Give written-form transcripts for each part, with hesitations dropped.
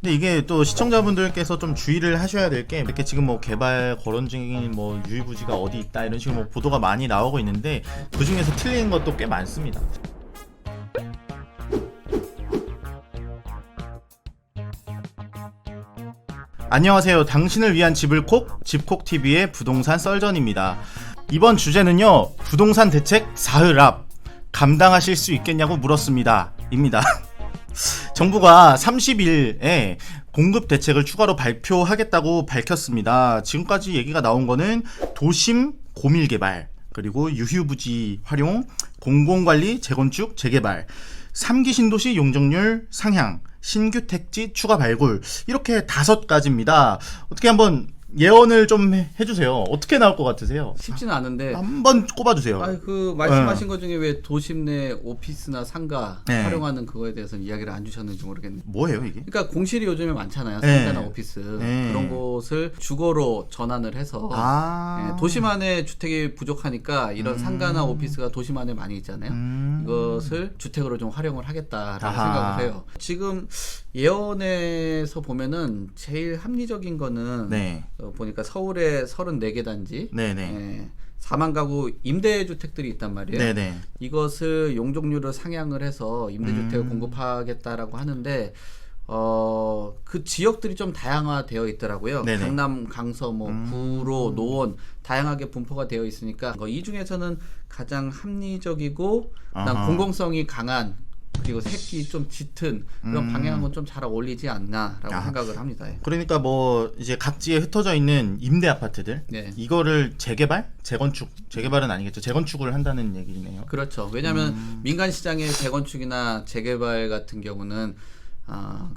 근데 이게 또 시청자분들께서 좀 주의를 하셔야 될 게 이렇게 지금 뭐 개발 거론 중인 뭐 유의부지가 어디 있다 이런 식으로 뭐 보도가 많이 나오고 있는데 그 중에서 틀린 것도 꽤 많습니다. 안녕하세요. 당신을 위한 집을 콕, 집콕TV의 부동산 썰전입니다. 이번 주제는요, 부동산 대책 사흘 앞 감당하실 수 있겠냐고 물었습니다. 입니다. 정부가 30일에 공급 대책을 추가로 발표하겠다고 밝혔습니다. 지금까지 얘기가 나온 거는 도심 고밀 개발, 그리고 유휴부지 활용, 공공관리, 재건축, 재개발, 3기 신도시 용적률 상향, 신규 택지 추가 발굴, 이렇게 5가지입니다. 어떻게 한번 예언을 좀 해주세요. 어떻게 나올 것 같으세요? 쉽지는 않은데 한번 꼽아주세요. 그 말씀하신 것 중에 왜 도심 내 오피스나 상가 네. 활용하는 그거에 대해서는 이야기를 안 주셨는지 모르겠네요. 뭐예요 이게? 그러니까 공실이 요즘에 많잖아요. 네. 상가나 오피스 네. 그런 곳을 주거로 전환을 해서 도심 안에 주택이 부족하니까 이런 상가나 오피스가 도심 안에 많이 있잖아요. 이것을 주택으로 좀 활용을 하겠다라고 생각을 해요. 지금 예언에서 보면은 제일 합리적인 거는 네. 보니까 서울의 34개 단지, 네네. 4만 가구 임대주택들이 있단 말이에요. 네네. 이것을 용적률을 상향을 해서 임대주택을 공급하겠다라고 하는데 그 지역들이 좀 다양화되어 있더라고요. 네네. 강남, 강서, 뭐 구로, 노원 다양하게 분포가 되어 있으니까 이 중에서는 가장 합리적이고 그다음 공공성이 강한 그리고 색이 좀 짙은 그런 방향은 좀 잘 어울리지 않나라고 생각을 합니다. 그러니까 뭐 이제 각지에 흩어져 있는 임대 아파트들, 네. 이거를 재개발, 재건축, 재개발은 아니겠죠. 재건축을 한다는 얘기네요. 그렇죠. 왜냐하면 민간 시장의 재건축이나 재개발 같은 경우는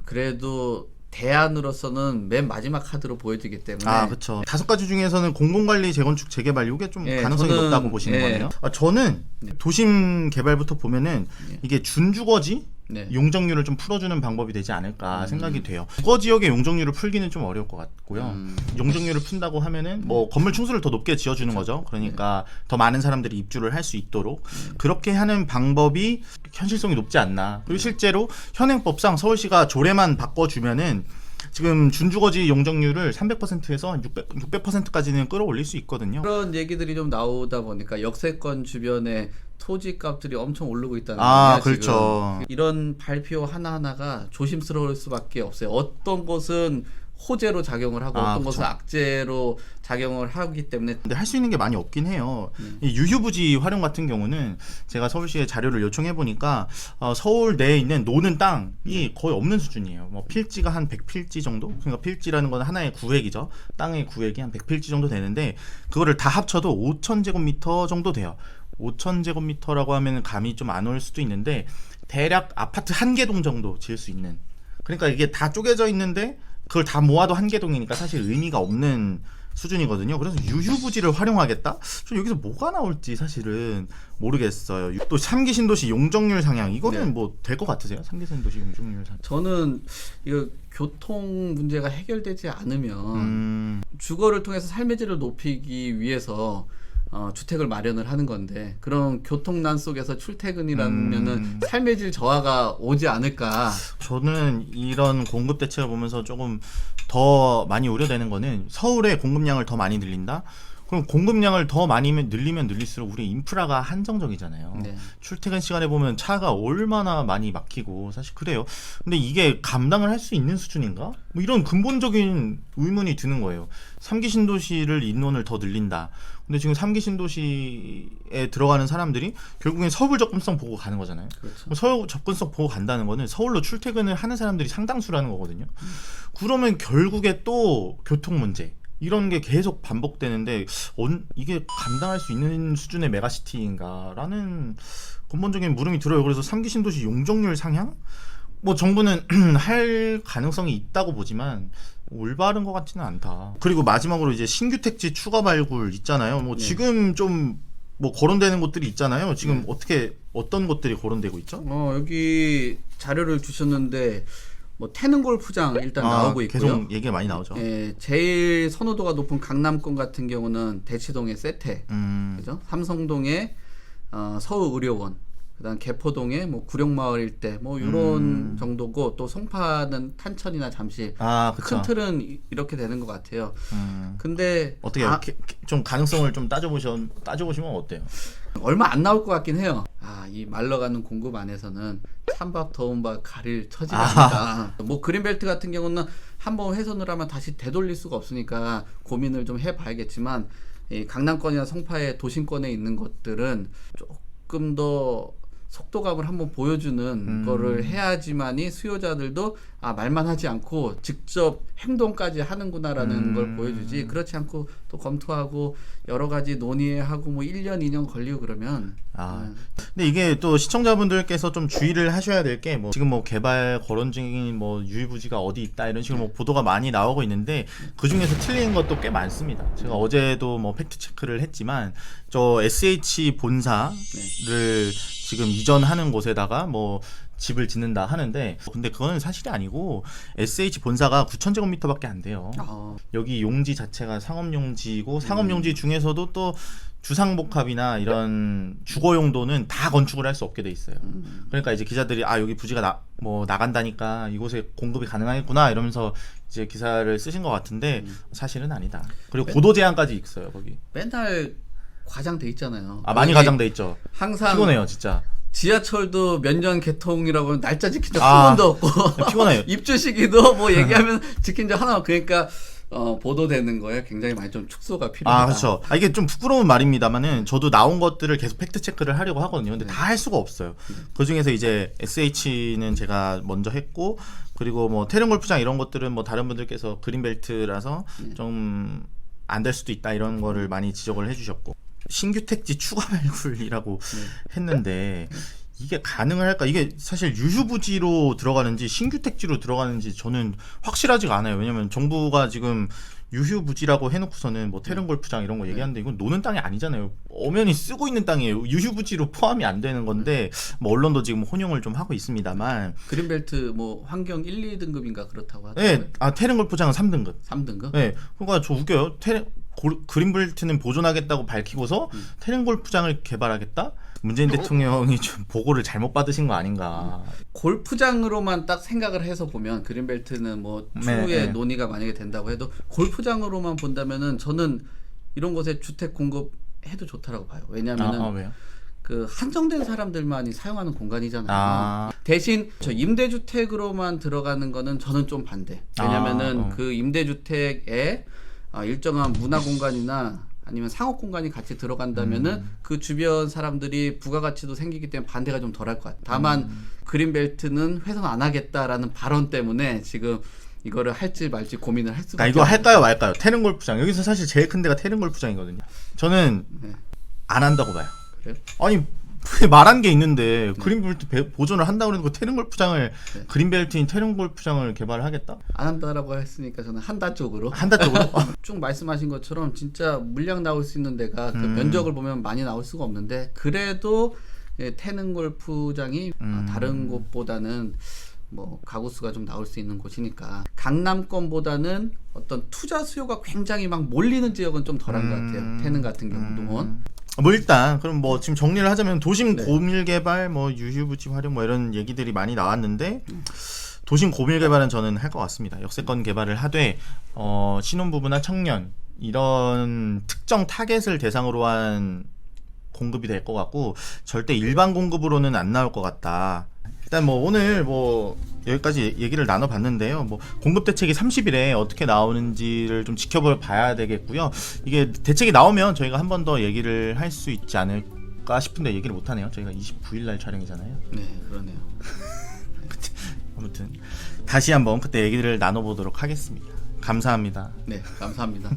그래도 대안으로서는 맨 마지막 카드로 보여지기 때문에 그렇죠. 5가지 중에서는 공공관리, 재건축, 재개발 이게 좀 가능성이 높다고 보시는 거네요. 저는 도심 개발부터 보면은 이게 준주거지 용적률을 좀 풀어주는 방법이 되지 않을까 생각이 돼요. 주거 지역의 용적률을 풀기는 좀 어려울 것 같고요. 용적률을 푼다고 하면은 뭐 건물 층수를 더 높게 지어주는 거죠. 그러니까 더 많은 사람들이 입주를 할 수 있도록 그렇게 하는 방법이 현실성이 높지 않나. 그리고 실제로 현행법상 서울시가 조례만 바꿔주면은 지금 준주거지 용적률을 300%에서 600%까지는 끌어올릴 수 있거든요. 그런 얘기들이 좀 나오다 보니까 역세권 주변에 토지 값들이 엄청 오르고 있다는 거예요. 그렇죠. 지금. 이런 발표 하나하나가 조심스러울 수밖에 없어요. 어떤 것은 호재로 작용을 하고 어떤 것은 악재로 작용을 하기 때문에 근데 할 수 있는 게 많이 없긴 해요. 이 유휴부지 활용 같은 경우는 제가 서울시에 자료를 요청해 보니까 서울 내에 있는 노는 땅이 거의 없는 수준이에요. 뭐 필지가 한 100필지 정도? 그러니까 필지라는 건 하나의 구획이죠. 땅의 구획이 한 100필지 정도 되는데 그거를 다 합쳐도 5,000제곱미터 정도 돼요. 5,000제곱미터라고 하면 감이 좀 안 올 수도 있는데 대략 아파트 한 개 동 정도 지을 수 있는. 그러니까 이게 다 쪼개져 있는데 그걸 다 모아도 한 개 동이니까 사실 의미가 없는 수준이거든요. 그래서 유휴부지를 활용하겠다? 좀 여기서 뭐가 나올지 사실은 모르겠어요. 또 3기 신도시 용적률 상향 이거는 뭐 될 것 같으세요? 3기 신도시 용적률 상향. 저는 이거 교통 문제가 해결되지 않으면 주거를 통해서 삶의 질을 높이기 위해서 주택을 마련을 하는 건데 그런 교통난 속에서 출퇴근이라면은 삶의 질 저하가 오지 않을까. 저는 이런 공급 대책을 보면서 조금 더 많이 우려되는 거는 서울의 공급량을 더 많이 늘린다? 그럼 공급량을 더 많이 늘리면 늘릴수록 우리 인프라가 한정적이잖아요. 네. 출퇴근 시간에 보면 차가 얼마나 많이 막히고 사실 그래요. 근데 이게 감당을 할 수 있는 수준인가? 뭐 이런 근본적인 의문이 드는 거예요. 3기 신도시를 인원을 더 늘린다. 근데 지금 3기 신도시에 들어가는 사람들이 결국엔 서울 접근성 보고 가는 거잖아요. 그렇죠. 서울 접근성 보고 간다는 거는 서울로 출퇴근을 하는 사람들이 상당수라는 거거든요. 그러면 결국에 또 교통 문제 이런 게 계속 반복되는데 이게 감당할 수 있는 수준의 메가시티인가라는 근본적인 물음이 들어요. 그래서 3기 신도시 용적률 상향? 뭐 정부는 할 가능성이 있다고 보지만 올바른 것 같지는 않다. 그리고 마지막으로 이제 신규 택지 추가 발굴 있잖아요. 뭐 지금 좀 뭐 거론되는 곳들이 있잖아요. 지금 어떤 곳들이 거론되고 있죠? 여기 자료를 주셨는데 뭐 태릉 골프장 일단 나오고 있고요. 계속 얘기가 많이 나오죠. 제일 선호도가 높은 강남권 같은 경우는 대치동의 세태, 그죠? 삼성동의 서울의료원, 그다음 개포동에 뭐 구룡마을 일대 뭐 이런 정도고 또 송파는 탄천이나 잠실 큰 틀은 이렇게 되는 것 같아요. 근데 어떻게 좀 가능성을 좀 따져보시면 어때요? 얼마 안 나올 것 같긴 해요. 이 말러가는 공급 안에서는 찬밥 더운 밥 가릴 처지가 아니다. 뭐 그린벨트 같은 경우는 한번 훼손을 하면 다시 되돌릴 수가 없으니까 고민을 좀 해봐야겠지만 이 강남권이나 송파의 도심권에 있는 것들은 조금 더 속도감을 한번 보여주는 거를 해야지만이 수요자들도 말만 하지 않고 직접 행동까지 하는구나라는 걸 보여주지. 그렇지 않고 또 검토하고 여러 가지 논의하고 뭐 1년 2년 걸리고 그러면 근데 이게 또 시청자분들께서 좀 주의를 하셔야 될 게 뭐 지금 뭐 개발 거론 중인 뭐 유휴부지가 어디 있다 이런 식으로 뭐 보도가 많이 나오고 있는데 그 중에서 틀린 것도 꽤 많습니다. 제가 어제도 뭐 팩트 체크를 했지만 저 SH 본사를 지금 이전하는 곳에다가 뭐 집을 짓는다 하는데 근데 그거는 사실이 아니고 SH 본사가 9,000제곱미터밖에 안 돼요. 여기 용지 자체가 상업용지이고 상업용지 중에서도 또 주상복합이나 이런 주거 용도는 다 건축을 할 수 없게 돼 있어요. 그러니까 이제 기자들이 여기 부지가 나간다니까 이곳에 공급이 가능하겠구나 이러면서 이제 기사를 쓰신 것 같은데 사실은 아니다. 그리고 고도 제한까지 있어요 거기. 맨날 과장돼 있잖아요. 많이 과장돼 있죠. 항상 피곤해요 진짜. 지하철도 몇 년 개통이라고 하면 날짜 지킨 적 한 번도 없고 피곤해요. 입주 시기도 뭐 얘기하면 지킨 적 하나. 그러니까 보도되는 거에 굉장히 많이 좀 축소가 필요하다. 그렇죠. 이게 좀 부끄러운 말입니다만은 저도 나온 것들을 계속 팩트 체크를 하려고 하거든요. 근데 다 할 수가 없어요. 그 중에서 이제 SH는 제가 먼저 했고 그리고 뭐 태릉골프장 이런 것들은 뭐 다른 분들께서 그린벨트라서 좀 안 될 수도 있다 이런 거를 많이 지적을 해주셨고 신규 택지 추가 발굴이라고 했는데 이게 가능할까? 이게 사실 유휴부지로 들어가는지 신규 택지로 들어가는지 저는 확실하지가 않아요. 왜냐면 정부가 지금 유휴부지라고 해놓고서는 뭐 태릉골프장 이런 거 얘기하는데 이건 노는 땅이 아니잖아요. 엄연히 쓰고 있는 땅이에요. 유휴부지로 포함이 안 되는 건데 뭐 언론도 지금 혼용을 좀 하고 있습니다만 그린벨트 뭐 환경 1, 2등급인가 그렇다고 하더라고요. 네, 태릉골프장은 3등급. 3등급? 네, 그러니까 저 웃겨요. 그린벨트는 보존하겠다고 밝히고서 태릉골프장을 개발하겠다? 문재인 대통령이 좀 보고를 잘못 받으신 거 아닌가. 골프장으로만 딱 생각을 해서 보면 그린벨트는 뭐 추후에 논의가 만약에 된다고 해도 골프장으로만 본다면은 저는 이런 곳에 주택 공급해도 좋다라고 봐요. 왜냐하면은 왜요? 그 한정된 사람들만이 사용하는 공간이잖아요. 대신 저 임대주택으로만 들어가는 거는 저는 좀 반대. 왜냐면은 그 임대주택에 일정한 문화 공간이나 아니면 상업 공간이 같이 들어간다면은 그 주변 사람들이 부가가치도 생기기 때문에 반대가 좀 덜할 것 같아요. 다만 그린벨트는 훼손 안 하겠다라는 발언 때문에 지금 이거를 할지 말지 고민을 할 수가 이거 할까요 말까요? 태릉골프장 여기서 사실 제일 큰 데가 태릉골프장이거든요. 저는 안 한다고 봐요. 그래요? 아니 말한 게 있는데 그린벨트 보존을 한다고 그러는 거 태릉골프장을 그린벨트인 태릉골프장을 개발하겠다? 안 한다라고 했으니까 저는 한다 쪽으로 쭉 말씀하신 것처럼 진짜 물량 나올 수 있는 데가 그 면적을 보면 많이 나올 수가 없는데 그래도 태릉골프장이 다른 곳보다는 뭐 가구 수가 좀 나올 수 있는 곳이니까 강남권보다는 어떤 투자 수요가 굉장히 막 몰리는 지역은 좀 덜한 것 같아요. 태릉 같은 경우도 뭐 일단 그럼 뭐 지금 정리를 하자면 도심 고밀 개발 뭐 유휴부지 활용 뭐 이런 얘기들이 많이 나왔는데 도심 고밀 개발은 저는 할 것 같습니다. 역세권 개발을 하되 신혼부부나 청년 이런 특정 타겟을 대상으로 한 공급이 될 것 같고 절대 일반 공급으로는 안 나올 것 같다. 일단 뭐 오늘 뭐 여기까지 얘기를 나눠봤는데요. 뭐 공급 대책이 30일에 어떻게 나오는지를 좀 지켜봐야 되겠고요. 이게 대책이 나오면 저희가 한 번 더 얘기를 할 수 있지 않을까 싶은데 얘기를 못 하네요. 저희가 29일 날 촬영이잖아요. 네, 그러네요. 아무튼 다시 한번 그때 얘기를 나눠보도록 하겠습니다. 감사합니다. 네, 감사합니다.